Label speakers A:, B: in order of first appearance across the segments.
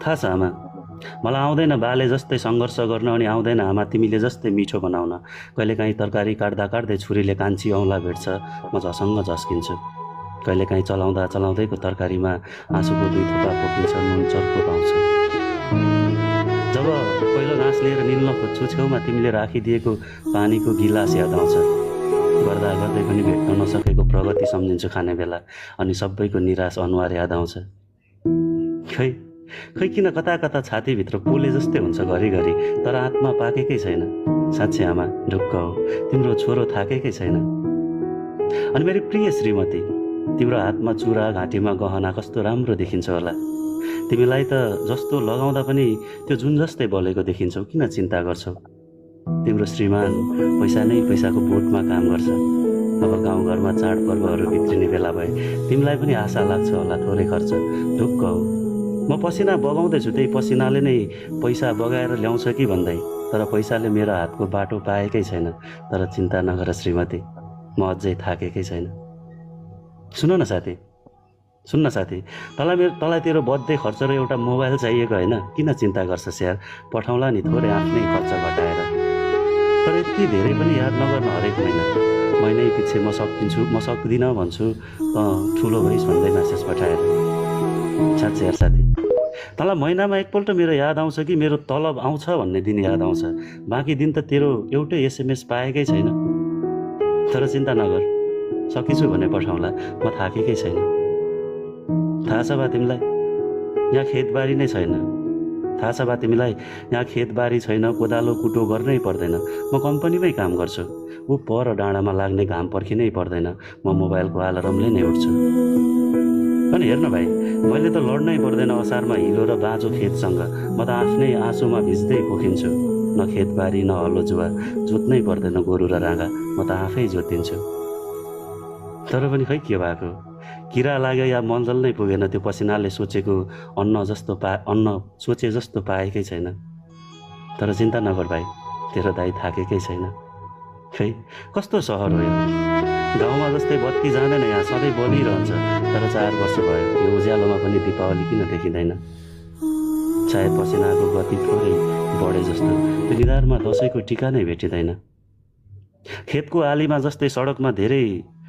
A: थाहा छ आमा, मलाई आउँदैन बाले जस्तै सङ्घर्ष गर्न, अनि आउँदैन आमा तिमीले जस्तै मिठो बनाउन। कहिलेकाहीँ तरकारी काट्दा काट्दै छुरीले कान्छी औँला भेट्छ, म झसङ्ग झस्किन्छु। कहिलेकाहीँ चलाउँदा चलाउँदैको तरकारीमा आँसुको 2 थोपा पोखिन्छ, नुन चर्को पाउँछ। जब पहिलो घाँस लिएर निल्न खोज्छु, छेउमा तिमीले राखिदिएको पानीको गिलास याद आउँछ। गर्दा गर्दै पनि भेट्न नसकेको प्रगति सम्झिन्छु खाने बेला, अनि सबैको निराश अनुहार याद आउँछ। खै खै किन कता कता छातीभित्र पोले जस्तै हुन्छ घरिघरि, तर आत्मा पाकेकै छैन। साँच्चै आमा ढुक्क हो, तिम्रो छोरो थाकेकै छैन। अनि मेरो प्रिय श्रीमती, तिम्रो हातमा चुरा, घाँटीमा गहना कस्तो राम्रो देखिन्छ होला। तिमीलाई त जस्तो लगाउँदा पनि त्यो जुन जस्तै बलेको देखिन्छौ, किन चिन्ता गर्छौ? तिम्रो श्रीमान पैसा नै पैसाको बोटमा काम गर्छ। अब गाउँघरमा चाडपर्वहरू भित्रिने बेला भए तिमीलाई पनि आशा लाग्छ होला थोरै खर्च। ढुक्क हो, म पसिना बगाउँदैछु, त्यही पसिनाले नै पैसा बगाएर ल्याउँछ कि भन्दै, तर पैसाले मेरो हातको बाटो पाएकै छैन। तर चिन्ता नगर श्रीमती, म अझै थाकेकै छैन। सुन्न साथी, तँलाई तेरो बर्थडे खर्च र एउटा मोबाइल चाहिएको होइन? किन चिन्ता गर्छस् यार, पठाउँला नि थोरै आफ्नै खर्च घटाएर। तर यति धेरै पनि याद नगर्न हरेक महिनै पछि म सक्दिनँ भन्छु, त ठुलो भइस् भन्दै म्यासेज पठाएर। साँच्चै यार साथी, तँलाई महिनामा एकपल्ट मेरो याद आउँछ कि मेरो तलब आउँछ भन्ने दिन याद आउँछ? बाँकी दिन त तेरो एउटै SMS पाएकै छैन। तर चिन्ता नगर, सकिछु भने पठाउँला, म थाकेकै छैन। थाहा छ बा तिमीलाई, यहाँ खेतबारी नै छैन। थाहा छ बा तिमीलाई, यहाँ खेतबारी छैन, कोदालो कुटो गर्नै पर्दैन। म कम्पनीमै काम गर्छु, ऊ पर डाँडामा लाग्ने घाम पर्खिनै पर्दैन। म मोबाइलको अलार्मले नै उठ्छु। अनि हेर्न भाइ, मैले त लड्नै पर्दैन असारमा हिलो र बाँझो खेतसँग। म त आफ्नै आँसुमा भिज्दै पोखिन्छु। न खेतबारी न हलो जुवा, जोत्नै पर्दैन गोरु र राँगा, म त आफै जोतिन्छु। तर पनि खै के भएको, किरा लाग्यो या मलजल नै पुगेन, त्यो पसिनाले सोचेको अन्न सोचे जस्तो पाएकै छैन। तर चिन्ता नगर भाइ, तेरो दाइ थाकेकै छैन। खै कस्तो सहर हो यो, गाउँमा जस्तै बत्ती जाँदैन, यहाँ सधैँ बलिरहन्छ। तर 4 वर्ष भयो, यो उज्यालोमा पनि दीपावली किन देखिँदैन? सायद पसिनाको गति थोरै बढे जस्तो त्यो निधारमा दसैँको टिका नै भेटिँदैन। खेतको आलीमा जस्तै सडकमा धेरै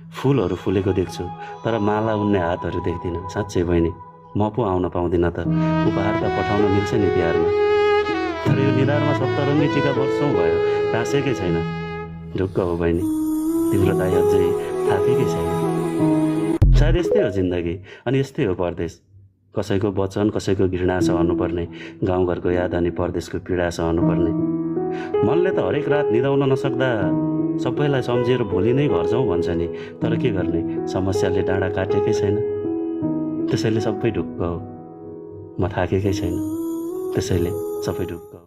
A: फुलहरू फुलेको देख्छु, तर माला उन्ने हातहरू देख्दिनँ। साँच्चै बहिनी, म पो आउन पाउँदिनँ त, उपहार त पठाउन मिल्छ नि तिहारमा। तर यो निधारमा सप्तरङ्गी टिका वर्षौँ भयो, टाँसेकै छैन। ढुक्क हो बहिनी, तिम्रो दाइ अझै थाकेकै छैन। सायद यस्तै हो जिन्दगी, अनि यस्तै हो परदेश। कसैको वचन, कसैको घृणा सहनुपर्ने, गाउँघरको याद अनि परदेशको पीडा सहनुपर्ने। मनले त हरेक रात निदाउन नसक्दा सबैलाई सम्झिएर भोलि नै घर जाउँ भन्छ नि, तर के गर्ने, समस्याले डाँडा काटेकै छैन। त्यसैले सबै ढुक्क हो, म थाकेकै छैन। त्यसैले सबै ढुक्क हो।